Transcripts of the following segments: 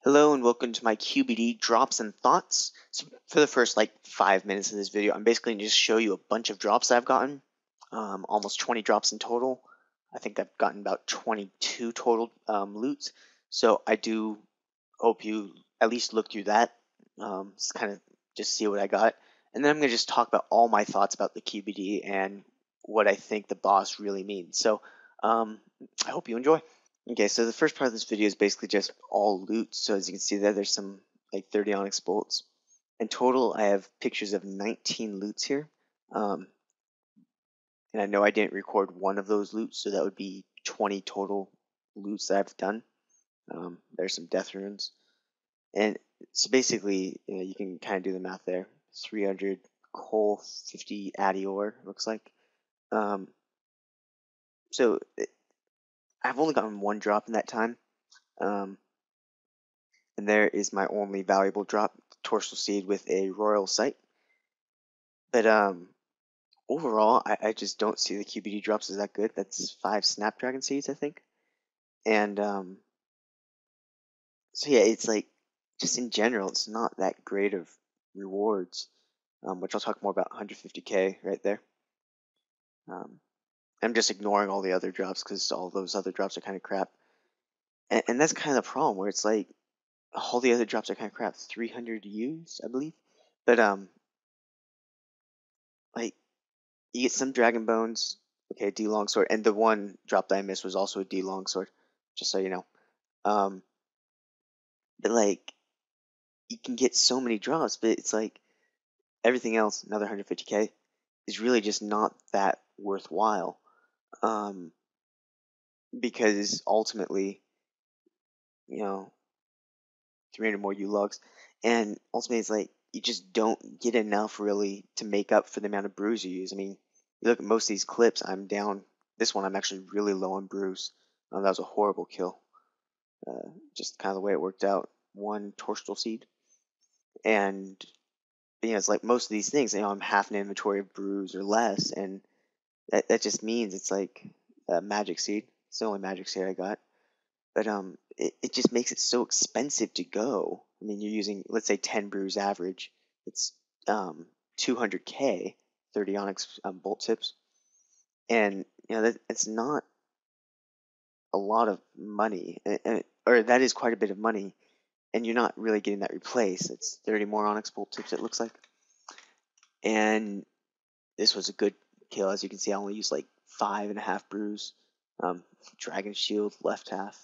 Hello and welcome to my QBD drops and thoughts. So for the first 5 minutes of this video, I'm basically going to just show you a bunch of drops I've gotten, almost 20 drops in total. I think I've gotten about 22 total loots. So I do hope you at least look through that, kind of just see what I got. And then I'm going to just talk about all my thoughts about the QBD and what I think the boss really means. So I hope you enjoy. Okay, so the first part of this video is basically just all loot. So as you can see there's some 30 onyx bolts. In total, I have pictures of 19 loots here. And I know I didn't record one of those loots, so that would be 20 total loots that I've done. There's some death runes. And so basically, you can kind of do the math there. 300 coal, 50 addy ore, looks like. So I've only gotten one drop in that time. And there is my only valuable drop, Torsal Seed with a Royal Sight. But overall, I just don't see the QBD drops as that good. That's 5 Snapdragon Seeds, I think. And so yeah, it's just in general, it's not that great of rewards, which I'll talk more about. 150k right there. I'm just ignoring all the other drops because all those other drops are kind of crap. And that's kind of the problem, where it's like all the other drops are kind of crap. 300 U's, I believe. But you get some Dragon Bones, okay, D Longsword, and the one drop that I missed was also a D Longsword, just so you know. But you can get so many drops, but it's like everything else, another 150k, is really just not that worthwhile. Because ultimately, 300 more U-Logs, and ultimately it's like you just don't get enough really to make up for the amount of brews you use. I mean, you look at most of these clips, I'm down. This one I'm actually really low on brews. That was a horrible kill. Just kind of the way it worked out. One Torsal Seed, and it's like most of these things. I'm half an inventory of brews or less, and that just means it's like a magic seed. It's the only magic seed I got. But it just makes it so expensive to go. I mean, you're using, let's say, 10 brews average. It's 200k, 30 onyx bolt tips, and it's not a lot of money, or that is quite a bit of money, and you're not really getting that replaced. It's 30 more onyx bolt tips, it looks like. And this was a good kill. As you can see, I only used 5.5 brews. Dragon shield left half.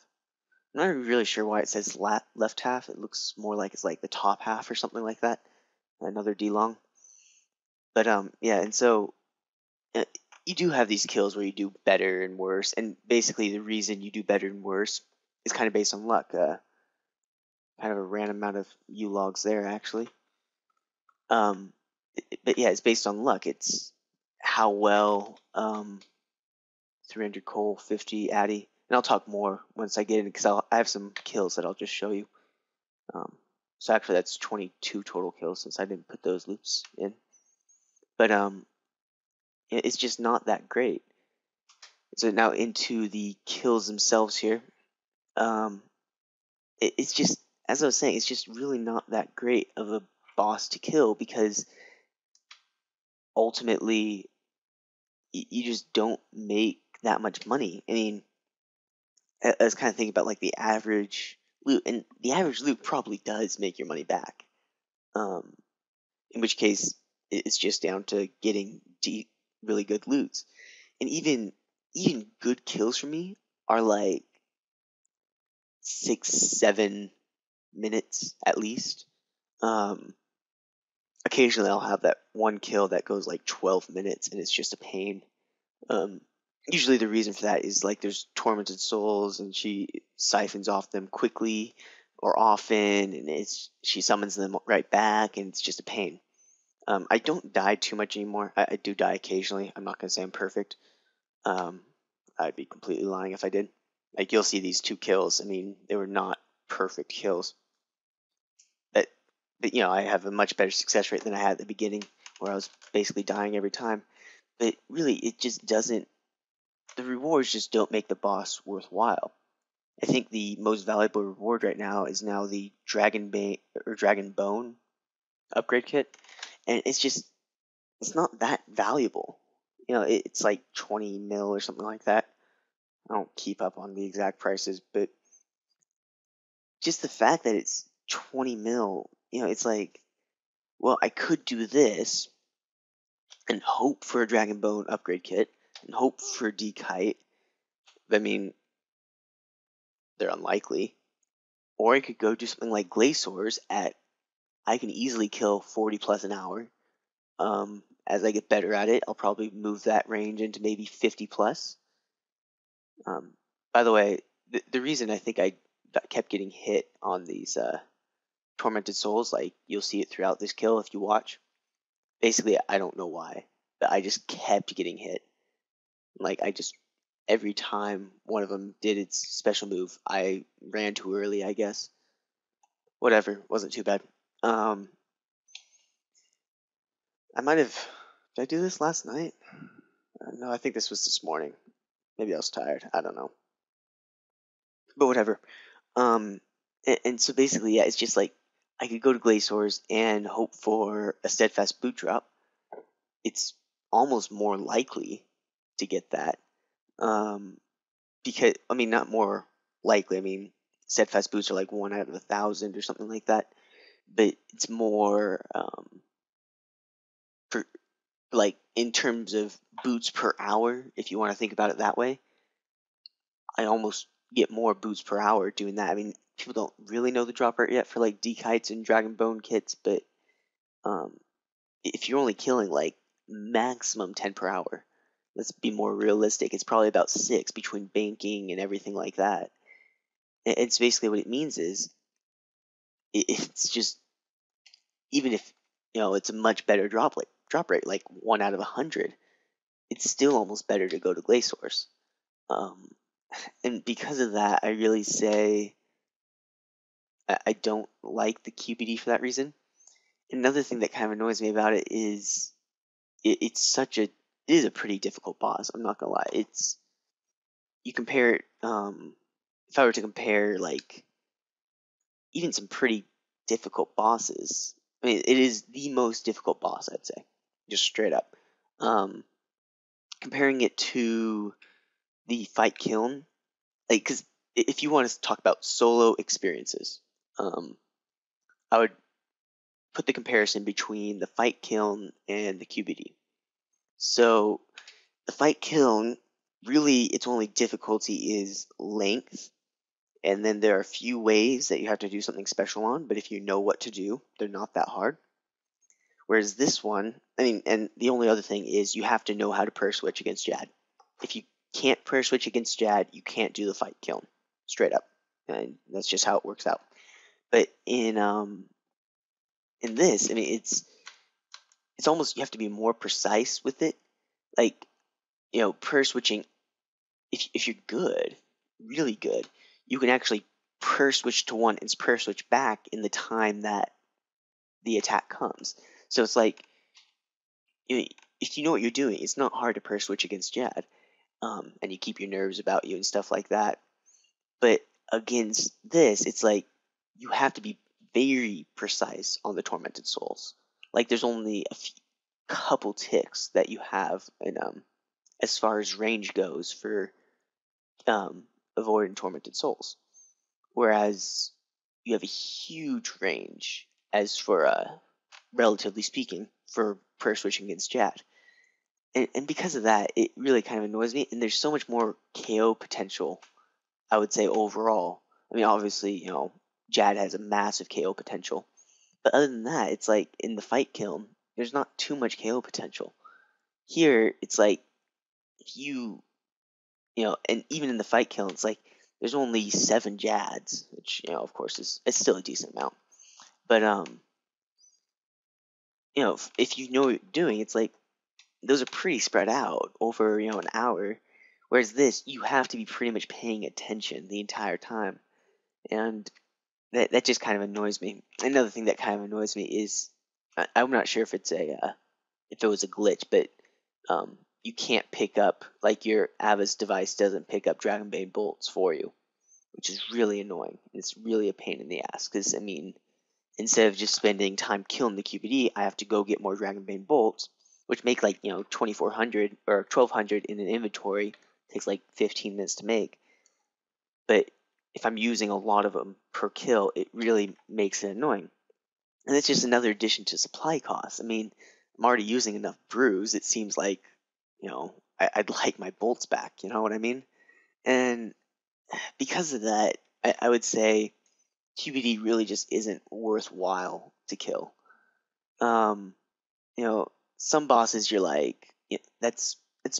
I'm not really sure why it says left half. It looks more like it's the top half or something like that. Another D-long. But yeah, and so you do have these kills where you do better and worse, and basically the reason you do better and worse is kind of based on luck. Kind of a random amount of U-Logs there, actually. But yeah, it's based on luck. It's how well 300 coal, 50 addy, and I'll talk more once I get in, because I have some kills that I'll just show you. So actually that's 22 total kills since I didn't put those loops in. But it's just not that great. So now into the kills themselves here. It's just, as I was saying, it's just really not that great of a boss to kill, because ultimately you just don't make that much money. I mean, I was kind of thinking about the average loot, and the average loot probably does make your money back. In which case, it's just down to getting really good loots. And even good kills for me are 6-7 minutes at least. Occasionally I'll have that one kill that goes 12 minutes, and it's just a pain. Usually the reason for that is there's tormented souls, and she siphons off them quickly or often, and she summons them right back, and it's just a pain. I don't die too much anymore. I do die occasionally. I'm not going to say I'm perfect. I'd be completely lying if I did. You'll see these 2 kills. I mean, they were not perfect kills. But I have a much better success rate than I had at the beginning, where I was basically dying every time. But really, it just doesn't. The rewards just don't make the boss worthwhile. I think the most valuable reward right now is now the Dragon Bone upgrade kit, and it's not that valuable. It's like 20 mil or something like that. I don't keep up on the exact prices, but just the fact that it's 20 mil, it's like, well, I could do this and hope for a Dragon Bone upgrade kit and hope for Dekite. I mean, they're unlikely. Or I could go do something like Glaciers I can easily kill 40 plus an hour. As I get better at it, I'll probably move that range into maybe 50 plus. By the way, the reason I think I kept getting hit on these Tormented Souls, like you'll see it throughout this kill if you watch. Basically, I don't know why, but I just kept getting hit. Like every time one of them did its special move, I ran too early, I guess. Whatever, wasn't too bad. I might have. Did I do this last night? No, I think this was this morning. Maybe I was tired. I don't know. But whatever. And so basically, yeah, it's just like I could go to Glaciers and hope for a steadfast boot drop. It's almost more likely to get that. Because I mean, not more likely. I mean, steadfast boots are like 1 out of 1,000 or something like that. But it's more for like in terms of boots per hour. If you want to think about it that way, I almost get more boots per hour doing that. I mean, people don't really know the drop rate yet for like Dekites and Dragon Bone kits, but if you're only killing like maximum 10 per hour, let's be more realistic. It's probably about 6 between banking and everything like that. It's basically what it means is it's just even if it's a much better drop rate, like 1 out of 100, it's still almost better to go to Glaciers. And because of that, I really say I don't like the QBD for that reason. Another thing that kind of annoys me about it is it is a pretty difficult boss. I'm not gonna lie. You compare it. If I were to compare like even some pretty difficult bosses, I mean, it is the most difficult boss, I'd say, just straight up. Comparing it to the Fight Kiln, like, because if you want to talk about solo experiences, I would put the comparison between the Fight Kiln and the QBD. So the Fight Kiln, really, its only difficulty is length, and then there are a few ways that you have to do something special on, but if you know what to do, they're not that hard. Whereas this one, I mean, and the only other thing is you have to know how to prayer switch against Jad. If you can't prayer switch against Jad, you can't do the Fight Kiln, straight up, and that's just how it works out. But in this, I mean, it's almost you have to be more precise with it. Like, prayer switching, if you're good, really good, you can actually prayer switch to one and prayer switch back in the time that the attack comes. So it's like, if you know what you're doing, it's not hard to prayer switch against Jad, and you keep your nerves about you and stuff like that. But against this, it's like you have to be very precise on the Tormented Souls. Like there's only a couple ticks that you have, and as far as range goes for avoiding Tormented Souls, whereas you have a huge range as for relatively speaking for prayer switching against Jad. And because of that, it really kind of annoys me. And there's so much more KO potential, I would say, overall. I mean, obviously, Jad has a massive KO potential. But other than that, it's like in the Fight Kiln, there's not too much KO potential. Here, it's like if and even in the Fight Kiln, it's like there's only 7 Jads, which, of course, it's still a decent amount. But, if you know what you're doing, it's like those are pretty spread out over, an hour. Whereas this, you have to be pretty much paying attention the entire time. And that just kind of annoys me. Another thing that kind of annoys me is I'm not sure if it's if it was a glitch, but you can't pick up, like your Avis device doesn't pick up Dragon Bane bolts for you. which is really annoying. It's really a pain in the ass because, I mean, instead of just spending time killing the QBD, I have to go get more Dragonbane bolts, which make like, 2400 or 1200 in an inventory. It takes like 15 minutes to make. But if I'm using a lot of them per kill, it really makes it annoying. And it's just another addition to supply costs. I mean, I'm already using enough brews. It seems like, I'd like my bolts back. You know what I mean? And because of that, I would say QBD really just isn't worthwhile to kill. Um, some bosses you're like, that's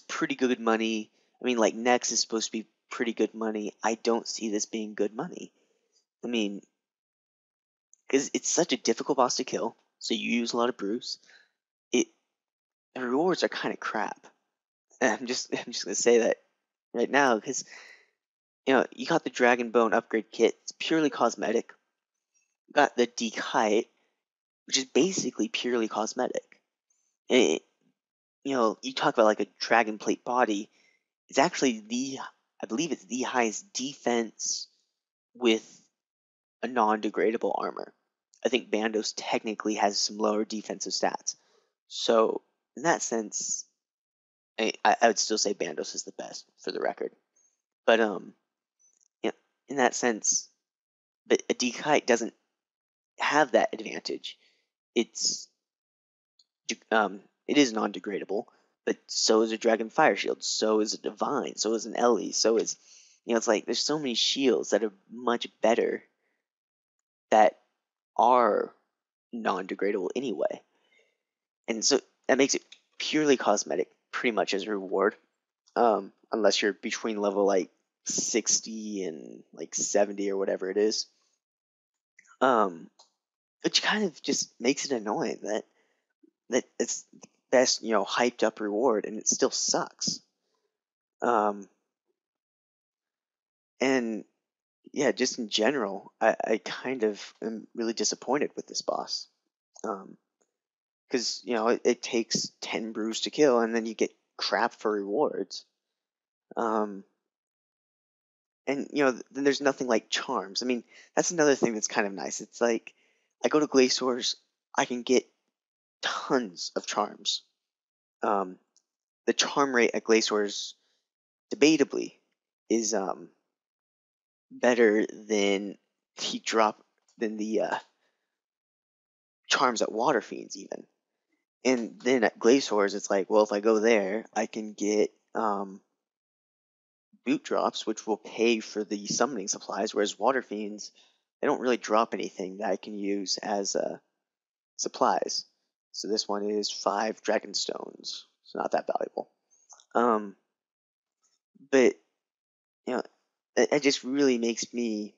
pretty good money. I mean, like Nex is supposed to be pretty good money. I don't see this being good money. I mean, because it's such a difficult boss to kill, so you use a lot of brews. The rewards are kind of crap. And I'm just gonna say that right now because you got the Dragon Bone upgrade kit. It's purely cosmetic. You got the Dekite, which is basically purely cosmetic. And you talk about like a Dragon Plate body. It's actually I believe it's the highest defense with a non-degradable armor. I think Bandos technically has some lower defensive stats. So in that sense, I would still say Bandos is the best for the record. But in that sense, but a Dekite doesn't have that advantage. It's it is non-degradable, but so is a Dragon Fire Shield, so is a Divine, so is an Ellie, so is it's like there's so many shields that are much better that are non-degradable anyway. And so that makes it purely cosmetic, pretty much as a reward. Unless you're between level like 60 and like 70 or whatever it is. Which kind of just makes it annoying that it's the best, hyped up reward and it still sucks. And yeah, just in general, I kind of am really disappointed with this boss. Because, it takes 10 brews to kill and then you get crap for rewards. And, then there's nothing like charms. I mean, that's another thing that's kind of nice. It's like, I go to Glaciers, I can get tons of charms. The charm rate at Glaciers, debatably, is better than the charms at Water Fiends even. And then at Glaciers, it's like, well, if I go there, I can get boot drops, which will pay for the summoning supplies, whereas Water Fiends, they don't really drop anything that I can use as supplies. So this one is 5 Dragon Stones. It's not that valuable. But, it just really makes me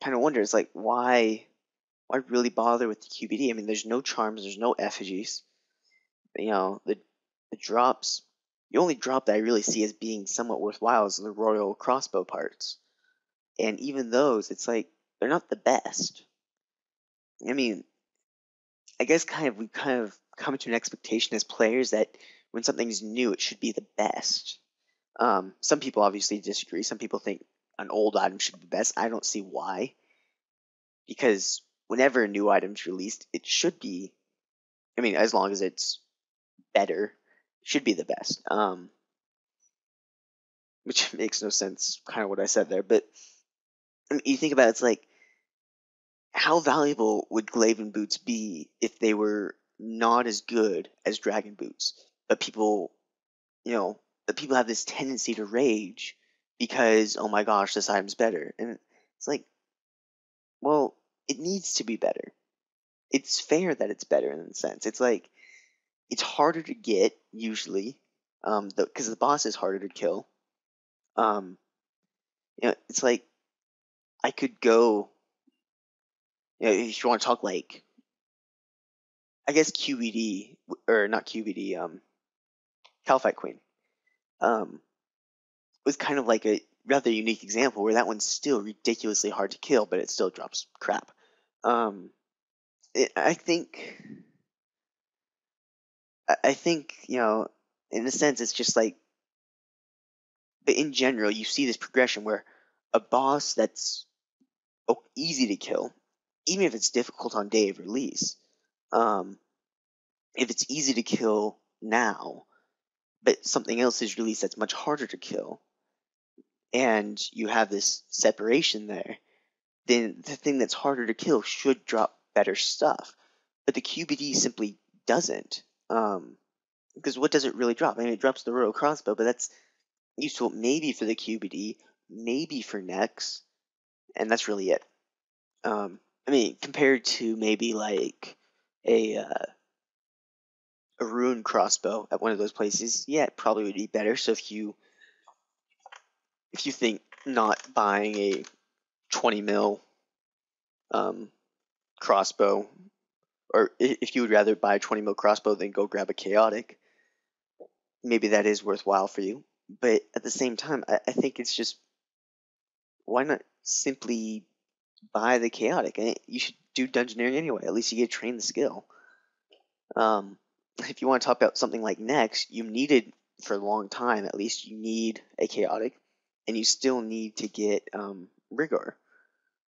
kind of wonder. It's like, why really bother with the QBD? I mean, there's no charms, there's no effigies. The drops, the only drop that I really see as being somewhat worthwhile is the royal crossbow parts. And even those, it's like, they're not the best. I mean, I guess we've kind of come to an expectation as players that when something's new, it should be the best. Some people obviously disagree. Some people think an old item should be best. I don't see why. Because whenever a new item's released, it should be, I mean, as long as it's better, it should be the best. Which makes no sense, kind of what I said there. But I mean, you think about it, it's like, how valuable would Glaven boots be if they were not as good as Dragon boots? But people, have this tendency to rage because, oh my gosh, this item's better. And it's like, well, it needs to be better. It's fair that it's better in a sense. It's like, it's harder to get, usually, because the boss is harder to kill. It's like, I could go, if you want to talk like, I guess QBD, or not QBD, Calfight Queen, was kind of like a rather unique example where that one's still ridiculously hard to kill, but it still drops crap. I think, in a sense, it's just like, but in general, you see this progression where, a boss that's easy to kill, even if it's difficult on day of release, um, if it's easy to kill now, but something else is released that's much harder to kill, and you have this separation there, then the thing that's harder to kill should drop better stuff. But the QBD simply doesn't. Because what does it really drop? I mean, it drops the royal crossbow, but that's useful maybe for the QBD, maybe for Nex, and that's really it. I mean, compared to maybe like a uh, a rune crossbow at one of those places, yeah, it probably would be better. So if you think not buying a 20 mil um, crossbow, or if you would rather buy a 20 mil crossbow than go grab a chaotic, maybe that is worthwhile for you. But at the same time, I think it's just, why not simply buy the chaotic? You should do dungeoneering anyway. At least you get to train the skill. Um, if you want to talk about something like Nex, you needed for a long time, at least you need a chaotic, and you still need to get rigor.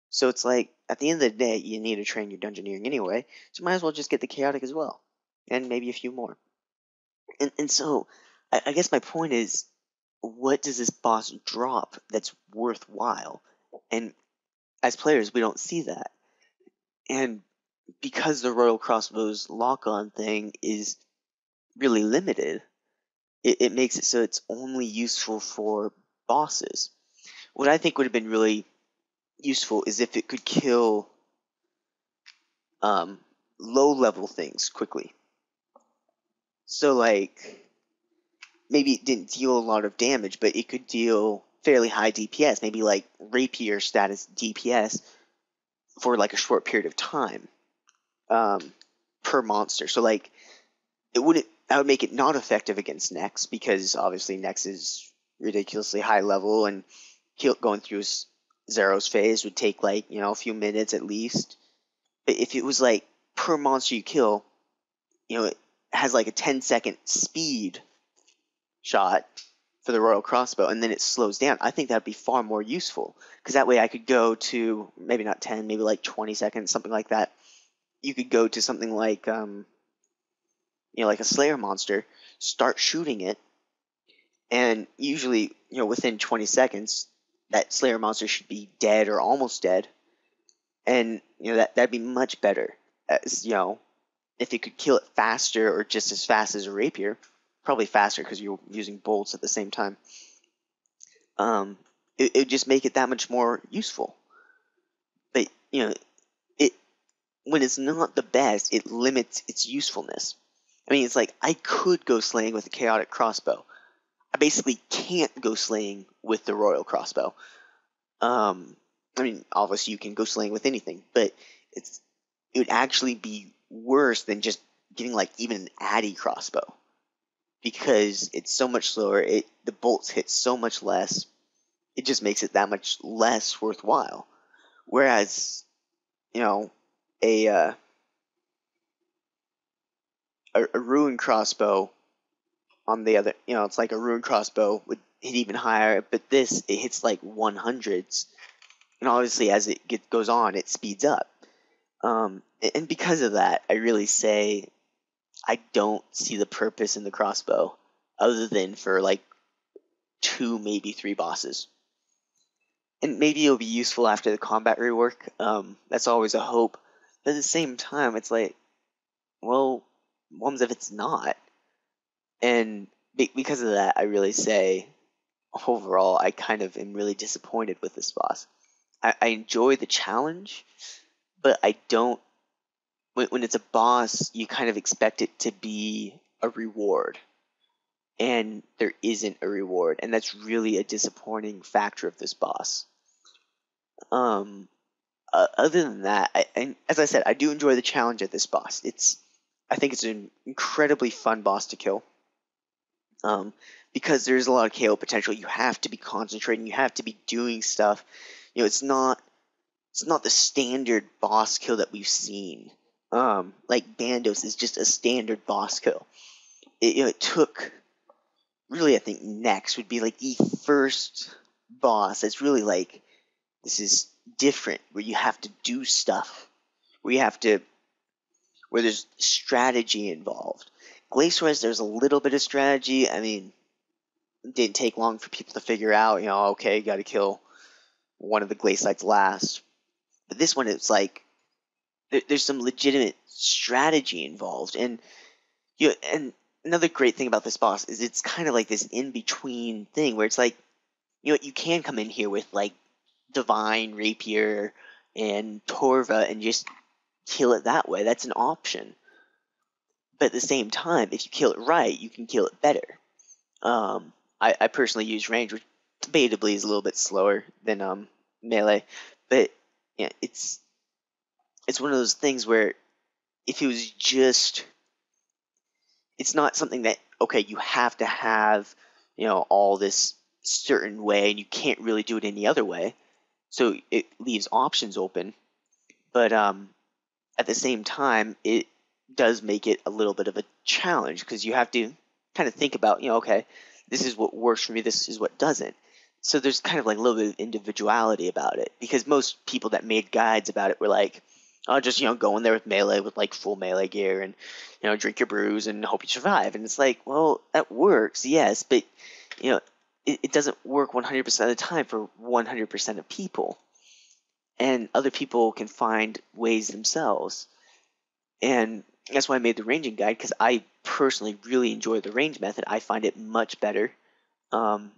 So it's like, at the end of the day, you need to train your dungeoneering anyway, so you might as well just get the chaotic as well, and maybe a few more. And so, I guess my point is, what does this boss drop that's worthwhile? And as players, we don't see that. And because the Royal Crossbow's lock-on thing is really limited, it makes it so it's only useful for bosses. What I think would have been really useful is if it could kill low-level things quickly. So, like, maybe it didn't deal a lot of damage, but it could deal fairly high DPS, maybe like rapier status DPS for like a short period of time per monster. So, like, I would make it not effective against Nex, because obviously Nex is ridiculously high level, and going through Zero's phase would take like, a few minutes at least. But if it was like per monster you kill, it has like a 10-second speed shot for the Royal Crossbow, and then it slows down, I think that'd be far more useful, because that way I could go to maybe not 10, maybe like 20 seconds, something like that. You could go to something like like a Slayer monster, start shooting it, and usually, within 20 seconds, that Slayer monster should be dead or almost dead, and that'd be much better. As if you could kill it faster or just as fast as a rapier, probably faster because you're using bolts at the same time. It would just make it that much more useful. But it when it's not the best, it limits its usefulness. I mean, it's like, I could go slaying with a chaotic crossbow. I basically can't go slaying with the royal crossbow. I mean, obviously you can go slaying with anything, but it would actually be worse than just getting like even an addy crossbow, because it's so much slower. The bolts hit so much less. It just makes it that much less worthwhile. Whereas, a a rune crossbow on the other, it's like a rune crossbow would hit even higher, but it hits like 100s, and obviously as it goes on, it speeds up. And because of that, I really say I don't see the purpose in the crossbow other than for like 2, maybe 3 bosses. And maybe it'll be useful after the combat rework. That's always a hope. But at the same time, it's like, well, what if it's not? And because of that, I really say, overall, I kind of am really disappointed with this boss. I enjoy the challenge, but I don't. When it's a boss, you kind of expect it to be a reward, and there isn't a reward, and that's really a disappointing factor of this boss. Other than that, and as I said, I do enjoy the challenge of this boss. I think it's an incredibly fun boss to kill. Because there's a lot of KO potential. You have to be concentrating. You have to be doing stuff. It's not the standard boss kill that we've seen. Like Bandos is just a standard boss kill. It took, really, I think Nex would be like the first boss that's really like This is different, where you have to do stuff, where there's strategy involved. Glacier, there's a little bit of strategy. I mean, it didn't take long for people to figure out, okay, got to kill one of the glacites last. But this one, it's like there's some legitimate strategy involved, and and another great thing about this boss is it's kind of like this in between thing where it's like, you can come in here with like Divine Rapier and Torva and just kill it that way. That's an option. But at the same time, if you kill it right, you can kill it better. I personally use range, which debatably is a little bit slower than melee, but yeah, it's one of those things where if it was just, it's not something that, okay, you have to have all this certain way and you can't really do it any other way. So it leaves options open, but at the same time, it does make it a little bit of a challenge because you have to kind of think about, okay, this is what works for me, this is what doesn't. So there's kind of like a little bit of individuality about it, because most people that made guides about it were like, oh, just go in there with melee, with like full melee gear, and drink your brews and hope you survive. And it's like, well, that works, yes, but it doesn't work 100% of the time for 100% of people, and other people can find ways themselves. And that's why I made the ranging guide, because I personally really enjoy the range method. I find it much better, and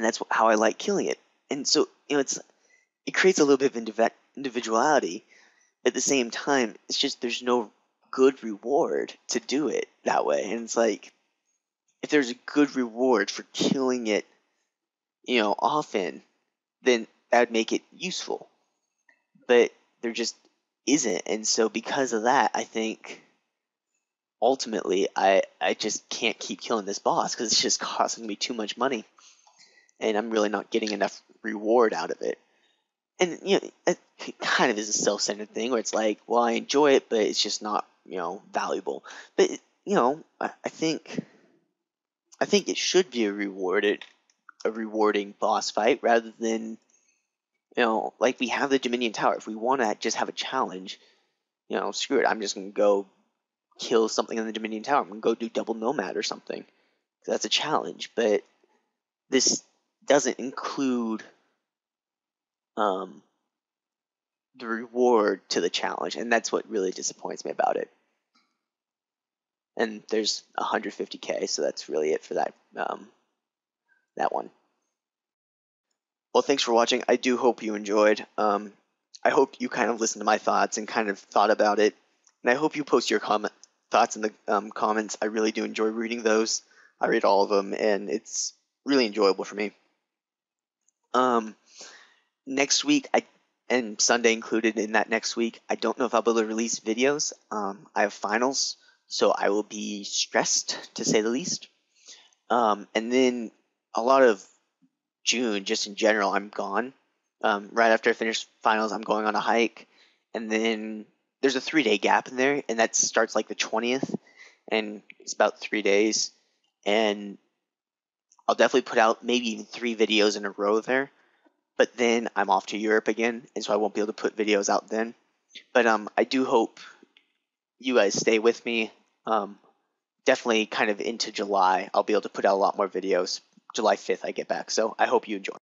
that's how I like killing it. And so it creates a little bit of individuality. At the same time, it's just there's no good reward to do it that way. And it's like, if there's a good reward for killing it, often, then that would make it useful. But there just isn't. And so because of that, I think ultimately I just can't keep killing this boss because it's just costing me too much money. And I'm really not getting enough reward out of it. And, it kind of is a self-centered thing where it's like, well, I enjoy it, but it's just not, valuable. But, I think it should be a rewarding boss fight rather than, like we have the Dominion Tower. If we want to just have a challenge, screw it. I'm just going to go kill something in the Dominion Tower. I'm going to go do double nomad or something. So that's a challenge. But this doesn't include the reward to the challenge, and that's what really disappoints me about it. And there's 150k, so that's really it for that one. Well, thanks for watching. I do hope you enjoyed. I hope you kind of listened to my thoughts and kind of thought about it, and I hope you post your thoughts in the comments. I really do enjoy reading those. I read all of them, and it's really enjoyable for me. Next week, and Sunday included in that next week, I don't know if I'll be able to release videos. I have finals, so I will be stressed, to say the least. And then a lot of June, just in general, I'm gone. Right after I finish finals, I'm going on a hike, and then there's a 3-day gap in there, and that starts like the 20th, and it's about 3 days. And I'll definitely put out maybe even 3 videos in a row there. But then I'm off to Europe again, and so I won't be able to put videos out then. But I do hope you guys stay with me. Definitely kind of into July, I'll be able to put out a lot more videos. July 5th I get back, so I hope you enjoy.